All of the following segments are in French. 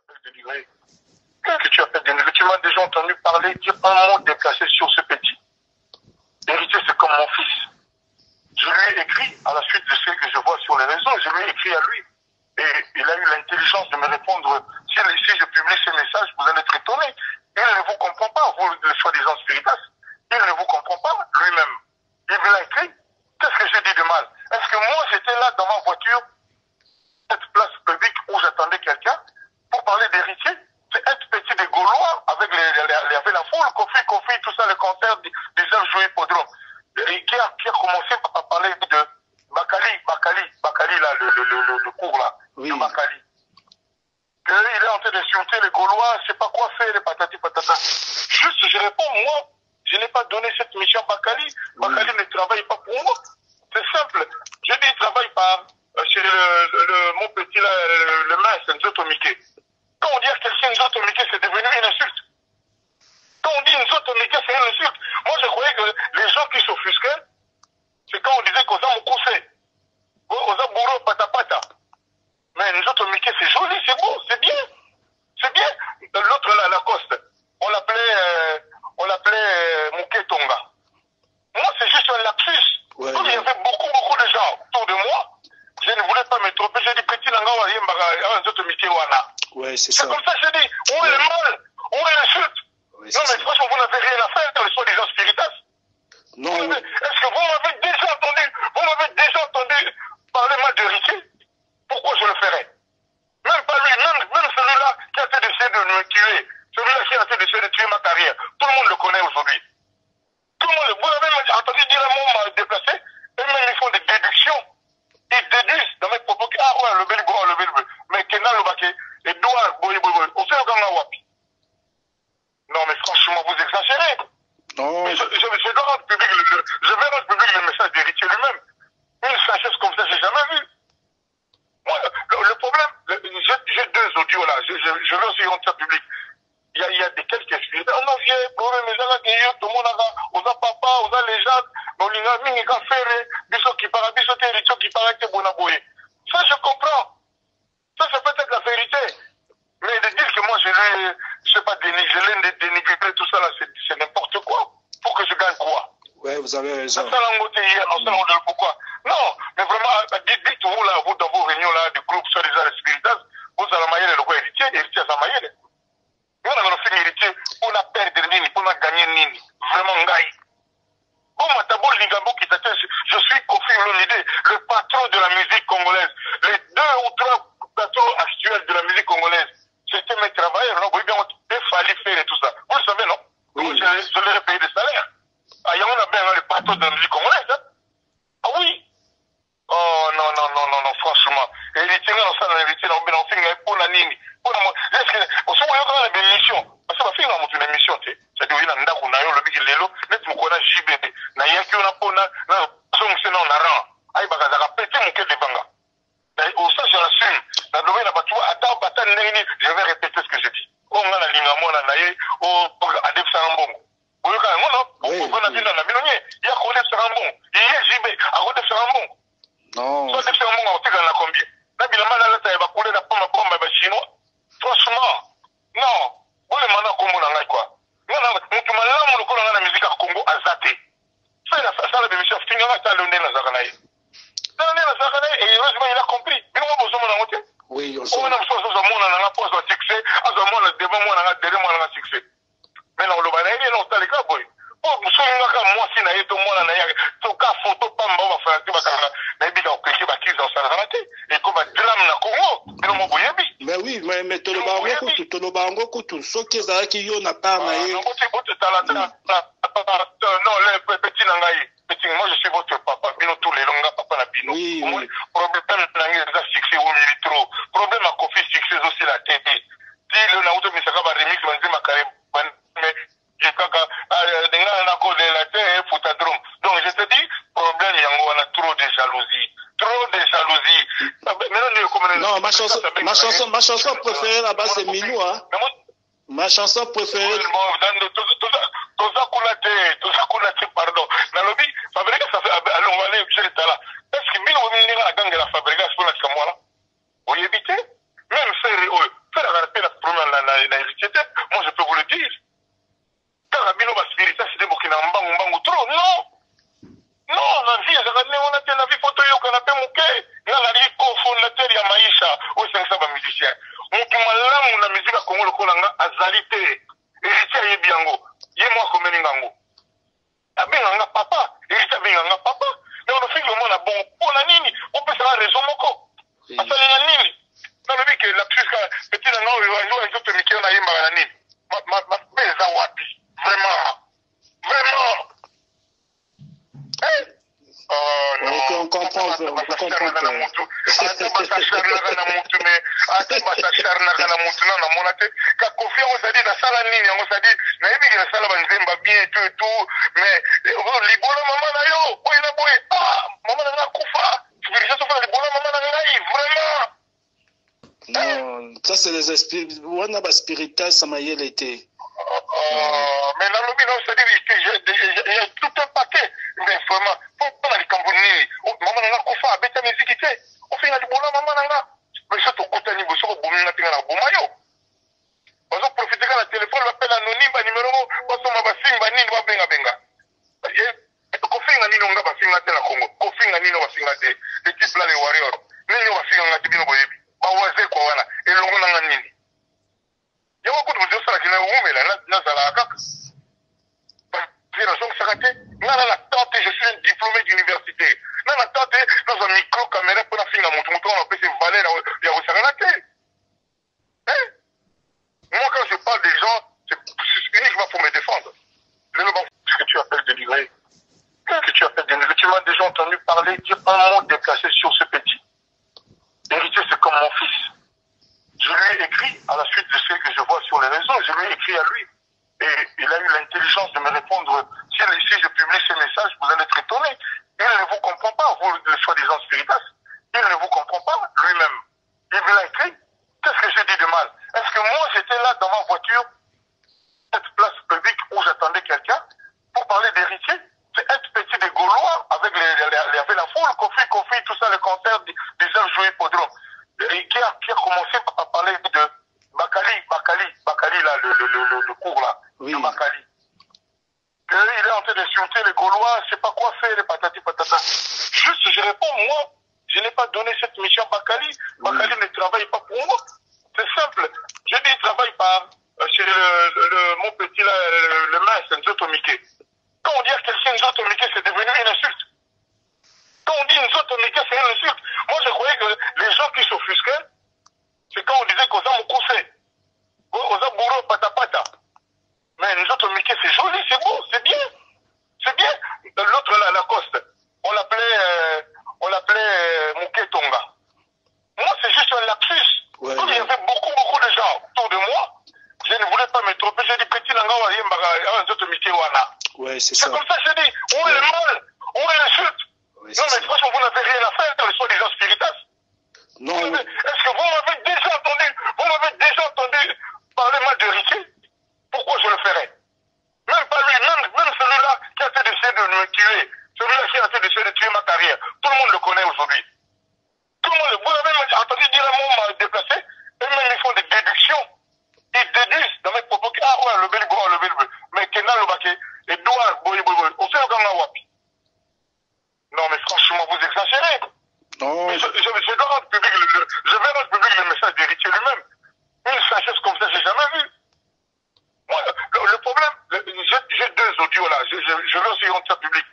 appelles dénigré? Qu'est-ce que tu appelles dénigré? Tu m'as déjà entendu parler, dire un mot déplacé sur ce petit. Héritier, c'est comme mon fils. Je lui ai écrit, à la suite de ce que je vois sur les réseaux, je lui ai écrit à lui. Et il a eu l'intelligence de me répondre. Si je publie ces messages, vous allez être étonné. Il ne vous comprend pas, vous, le soi-disant spiritas. Il ne vous comprend pas lui-même. Il me l'a écrit. Qu'est-ce que j'ai dit de mal? Est-ce que moi, j'étais là dans ma voiture, cette place publique où j'attendais quelqu'un, pour parler d'héritier? C'est être petit des Gaulois, avec la foule, Kofi, tout ça, le concert des œuvres jouées hippodrome. Et qui a commencé à parler de Bakali, là, le cours, là, oui. De Bakali. Il est en train d'insulter les Gaulois, je sais pas quoi faire, les patati patata. Juste, je réponds, moi, je n'ai pas donné cette mission à Bakali. Bakali ne travaille pas pour moi. C'est simple. Je dis, il travaille par, chez mon petit, là, le mince, Nzoto Miké. Quand on dit à quelqu'un Nzoto Miké, c'est devenu une insulte. Quand on dit Nzoto Miké, c'est une insulte. Moi, je croyais que les gens qui s'offusquaient, c'est quand on disait qu'Oza Moukoussé, Oza Bouro Patapata. Mais Nzoto Miké, c'est joli, c'est beau, c'est bien. C'est bien. L'autre là, Lacoste, on l'appelait Mouké Tonga. Moi, c'est juste un lapsus. Ouais, donc, il y avait beaucoup de gens autour de moi. Je ne voulais pas me tromper. J'ai dit, petit Nanga, Nzoto Miké Wana. Ouais, c'est ça. C'est comme ça que j'ai dit, où est le mal? Où est l'insulte? Ouais, non, mais franchement, vous n'avez rien à faire dans les soi-disant spiritas. Non. Est-ce que vous m'avez déjà entendu parler mal de Riquet? Pourquoi je le ferais? Même pas lui, même celui-là qui a été d'essayer de me tuer, celui-là qui a été d'essayer de tuer ma carrière. Tout le monde le connaît aujourd'hui. Tout le monde, vous avez entendu dire un mot mal déplacé, et même ils font des déductions. Ils déduisent dans mes propos, ah ouais, le bel. Mais Kenan Lobake, Edouard, boy, on fait un wapi. Non, mais franchement, vous exagérez. Non. Je vais rendre public le message d'héritier lui-même. Une sagesse comme ça, j'ai jamais vu. Moi, le problème, j'ai deux audios là, je vais aussi rendre ça public. Il y a des quelques explications. On a vieux, problème, mais tout le monde a, on a papa, on a les gens, on a mis les affaires, biso qui parle, biso territoire qui parle, que bon aboyer. Ça, je comprends. Ça peut être la vérité. Mais de dire que moi, je sais pas, dénigrer tout ça là, c'est n'importe quoi. Pour que je gagne quoi? Ouais, vous avez raison. Pourquoi? Non, mais vraiment, dites-vous là, vous dans vos réunions là, du groupe soi-disant les spiritas, vous allez mailler le roi héritier à mailler. Nous, on a fait héritier, on a perdu nini, on a gagné nini. Vraiment, ngaï. Comme Tabou Lingabo qui t'attend, je suis Kofi Olomide, le patron de la musique congolaise. Les 2 ou 3 patrons actuels de la musique congolaise, c'était mes travailleurs, non? Oui, bien, il fallait faire et tout ça. Vous le savez, non? Oui. Je leur ai payé des salaires. Ah, il y en a bien le patron de la musique congolaise, hein? Ah oui? Oh, non, franchement. Héritier, on fait pour la nini. Est-ce que, on se voit dans la émission. Parce que ma fille a une émission, tu sais. C'est-à-dire, il y a un d'accord, on a eu le big lélo, net mon collège JBD. Na yaki on a pas, na, son c'est non, na rang. Aïe, bah, ça a pété mon quai de banga. Au ça, je l'assume. La nouvelle, là, tu vois, attends, je vais répéter ce que j'ai dit. On a la ligne à moi, là, naïe, au, Adep Sarambongo. Vous voyez, non? On a vu dans la minonier. Il y a Kodef Sarambongo. Il y a JB, à Kodef Sarambongo. Non. Soit Kodef Sarambongo, on sait qu'on a combien. Là, il y a mal à la va couler la pomme, chinois. Franchement, non. Vous les mandats comme on en a quoi? Non, tu m'as là, mon la musique à Congo à Zate. C'est la salle de mission, tu n'as pas le nez dans Zakanaï. Dans le nez dans Zakanaï, et heureusement, il a compris. Mais on va vous montrer. Oui, on sait. On a besoin de mon poste de succès, à ce moment-là, devant moi, on a derrière moi, on a succès. Mais non, le banane, il est dans le cas, boy. Oh, vous savez, moi, si naïe, tout le monde, naïe, tout cas, photo, pas m'en va faire, tu vas faire, naïe, bien, on clique, qui dans sa raté. Et comme un drame, na Congo, mais non, mon boyebi. Mais oui, mais Tolobango, Koutou, ce qui est qui y a pas naïe. Non, les petits nangaï. Moi, je suis votre papa, bino tous les longs, papa la bino. Oui. Problème, nangaï, ça, succès, ou trop. Problème, à Kofi, succès, aussi, la tête. Si le Naoto Misaka va remix, on dit ma carrière, mais j'ai kaka, n'a cause de la terre, foutadrome. Donc, je te dis, problème, on a trop de jalousie. Non, ma chanson préférée là-bas, c'est Milou, hein. Ma chanson préférée. Pardon. Nalobi, Fabrica, ça fait, allons, on va aller, je l'état là. Est-ce que Milou, on a la gang de la Fabrica, c'est pour la Kamola? Vous y évitez? Même faire la société. Moi, je peux vous le dire. Carabino va spirituel, c'est des Burkina Mbangu trop. Non! Non, la vie, on a la vie photo, on a fait mon cœur. Il y a la vie cofondateur, il y a Maïcha, au 500 musiciens. On peut m'aller, on a musique à Congo, le Kolanga, à Zalité. Héritier, il y a Biango. Il y a moi comme Meningango. Abenganga papa, héritier Abenganga papa. Mais on a fait le monde à bon. On a nini, on peut faire raison, moko. Parce qu'il y a nini. Non, mais que la plus petit, non, un autre Mickey, on a eu ma nini. Ma belle Zawapi. Vraiment. Vraiment. On comprend. Non, ça c'est les esprits. On a spirituel, ça m'a y été. Mais dans le bilan, c'est-à-dire il y a tout un paquet. Mais vraiment, faut pas les Camerounais. Maman n'a pas fait avec ta musique. On fait du boulot, maman n'a. Mais ça, tout côté niveau, ça, on a fait un bon maillot. On va profiter de la téléphone, l'appel anonyme, numéro, on va faire un banin, on va benga benga. Kofi nga nino nga basinga te na Congo. Kofi nga nino basinga te. L'équipe là les Warriors. Nino basinga nga tibino boyebi. Ba waze kwa wana. Elongo na nga nini. Il y a beaucoup de gens qui je suis un diplômé d'université. Dans un micro-caméra pour la fin de mon tour, on peut se valer moi, quand je parle des gens, c'est uniquement pour me défendre. Ce que tu appelles délivrer, tu m'as déjà entendu parler, dire un mot déplacé sur ce petit. Héritier, c'est comme mon fils. Je lui ai écrit, à la suite de ce que je vois sur les réseaux, je lui ai écrit à lui. Et il a eu l'intelligence de me répondre. Si je publie ce message, vous allez être étonné. Il ne vous comprend pas, vous, le soi-disant spiritas. Il ne vous comprend pas lui-même. Il me l'a écrit. Qu'est-ce que j'ai dit de mal? Est-ce que moi, j'étais là dans ma voiture, cette place publique où j'attendais quelqu'un, pour parler d'héritier? C'est un petit des Gaulois, avec la foule, Kofi, tout ça, le concert des heures jouées hippodrome. Et qui a commencé à parler de Bakali là, le cours là, oui. De Bakali. Il est en train d'insulter les Gaulois, je ne sais pas quoi faire, les patati patata. Juste, je réponds, moi, je n'ai pas donné cette mission à Bakali. Bakali ne travaille pas pour moi. C'est simple. Je dis, il travaille par, chez mon petit là, le mince, Nzoto Miké. Quand on dit à quelqu'un Nzoto Miké, c'est devenu une insulte. Quand on dit Nzoto Miké, c'est une insulte. Moi, je croyais que les gens qui s'offusquaient, c'est quand on disait qu'on a mon conseil. On a bourreau patapata. Mais nous autres, Mickey, c'est joli, c'est beau, c'est bien. C'est bien. L'autre là, Lacoste, on l'appelait Mouké Tonga. Moi, c'est juste un lapsus. Ouais, comme il y avait beaucoup de gens autour de moi, je ne voulais pas me tromper. J'ai dit, petit Langawa, nous autres, Mickey Wana. Ouais, c'est ça. C'est comme ça que j'ai dit, où est le mal? Où est l'insulte? Ouais, non, mais franchement, vous n'avez rien à faire dans les soi-disant spiritas. Non. Est-ce que vous m'avez déjà entendu parler mal d'héritier? Pourquoi je le ferais? Même pas lui, même celui-là qui a été d'essayer de me tuer, celui-là qui a été d'essayer de tuer ma carrière, tout le monde le connaît aujourd'hui. Tout le monde, vous avez entendu dire un mot mal déplacé, et même ils font des déductions. Ils déduisent dans mes propos, ah ouais, le bel gros, le bel bleu, mais Kenan le baquet, Edouard, boy, on fait un wapi. Non, mais franchement, vous exagérez. Non. Mais je vais rendre public le message d'héritier lui-même. Une sagesse comme ça, j'ai jamais vu. Moi, le problème, j'ai deux audios là, je vais aussi rendre ça public.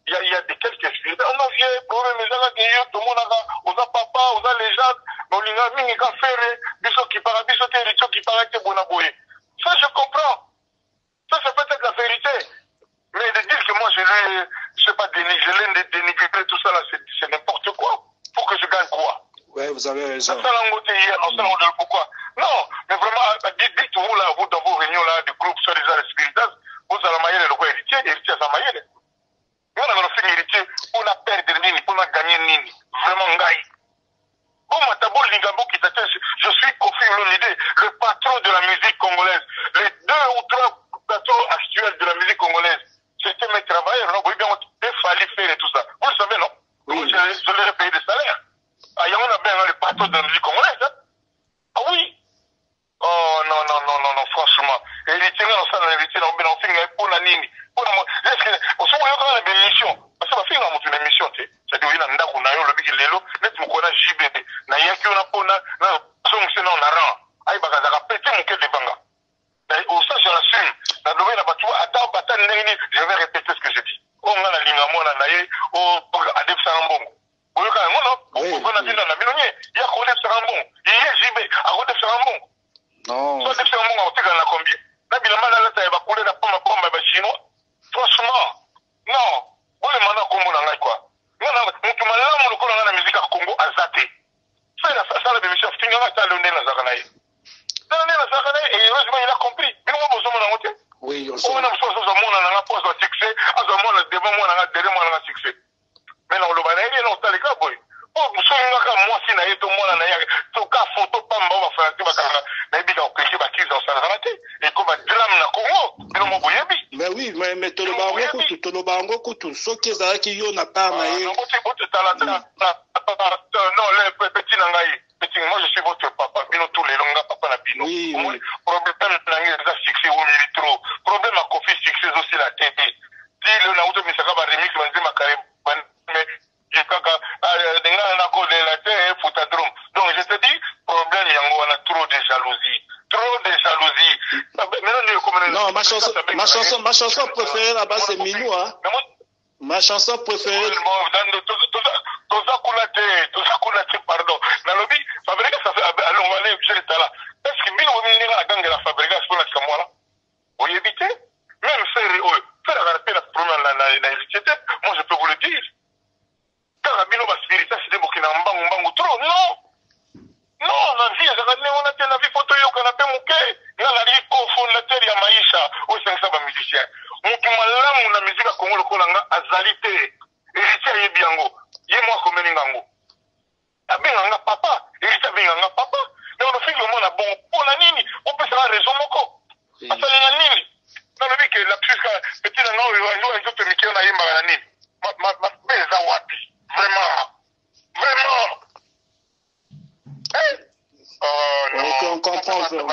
Il y a des quelques excuses. On a vieux, problème, tout le monde a papa, on a les gens, on a mis les affaires, biso qui parle, biso qui parle, ça je comprends. Ça c'est peut-être la vérité. Mais de dire que moi je ne sais pas dénigrer tout ça là, c'est n'importe quoi. Pour que je gagne quoi? Ouais, vous avez raison. Pourquoi? Non, mais vraiment, dites-vous là, vous dans vos réunions là, du groupe soi-disant les spiritas, vous allez mailler le roi héritier à sa maille. Nous on a fait héritier, on a perdu nini, on a gagné nini. Vraiment, ngaï. Comme Matabo Lingabo qui t'attend, je suis Kofi Olomide, le patron de la musique congolaise. Les 2 ou 3 patrons actuels de la musique congolaise, c'était mes travailleurs, non? Vous voyez bien, il fallait faire et tout ça. Vous le savez, non? Oui. Je leur ai payé des salaires. Ah, il y en a bien le patron de la musique congolaise, hein? Ah oui. Oh, non, nini osomo yoka na bémission parce que bafinga motu na émission te c'est-à-dire oyina ndako na yo lobiki lelo neti mokona jibe na yaki ona mpona na songise na onaran ayebaka azaka pete moke devanga ça je l'assume na lobe na bato ata ndenge nini je vais répéter ce que je dis o nga na linga mwana na ye adefisaka mbongo oyoka yango no okona tinda na bino nye ya kodefisaka mbongo ye jibe akodefisaka mbongo so adefisaka mbongo akotikala na combien na bilamba nalata ya bakule na pamba ya bachinois franchement non olema na kombo na ngai kua motu malamu lokola ngai na miziki ya congo aza te asala bémission finganga ata leo nde nazalaka na ye nde nazalaka na ye et heureusement il a compris bino mwa bozomona yango te omona mosusu azozwa mwana na nga mpo azwa succès azwa mwana deba mwana nga dere mwana nga succès mais na oloba na ye ye na otaleka boye po solingaka mwasi na ye to mwana na ye toka foto pamba o bafana te bakanga nayebika okeke bakiza osalakana te eko badrame na congo bino mo boyebi mais oui mais toloba yango kutu soki ezalaki yo na part na ye botala non le petit na ngai petit moi je suis votre papa bino tous les longa papa na bino problème na ngai eza succès omili trop problème à kofi succès aussi la tete ti le na uto misaka ba remix banzima kare mais kaka denga na ko de la terre foutadrome donc je te dis problème yango on a trop de jalousie non ma chanson préférée là-bas c'est Minou hein ma chanson préférée toza pardon nalobi fabrique ça fait allons on va aller objet là est-ce que Minou on a gagné la fabrique pour la kamwana vous évitez même faire la problème la héritier moi je peux vous le dire quand Minou va spirituel c'est des bokina mbangu trop non la vie on a la vie photo yo kana pe muke na la vie cofondateur ya maisha au 500 ba musicien mutu malamu na musique ya Congo lokola nga azalité héritier yebi yango ye moi komeni ngango abenga nga papa héritier abenga nga papa mais on fait le mona bon pona nini on peut faire raison moko asali na nini na lobi que la puisque petit na ngo yo nzoto mikio na yemba na nini ma pesa wapi vraiment on comprend non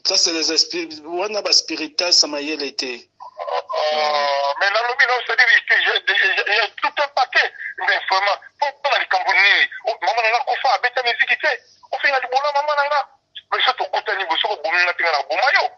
ça c'est les esprits on a spirituel ça m'a été mais dans le but c'est-à-dire tout un paquet mais vraiment pour la cambonini maman nanga kufa beta musique te o finga libola maman nanga mais ça to kotani boso ko bomina tinga na bomayo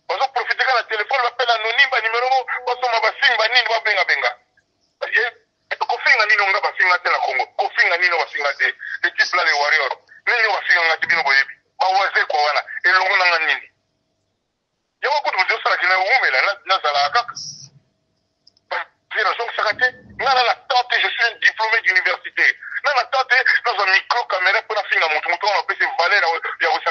bazo profiter ka la téléphone l'appel anonyme ba numéro baso ma basinga nini ba benga ko finga nini nga basinga te na Congo ko finga nini basinga te les types là les warriors nini basinga ngati bino boyebi ba waze ko wana elongo nanga nini yawa ko bozo sala kina umela na sala kaka la tante, je suis un diplômé d'université. Dans la tante, dans un micro caméra pour la fin, on a pu se valer, il y a aussi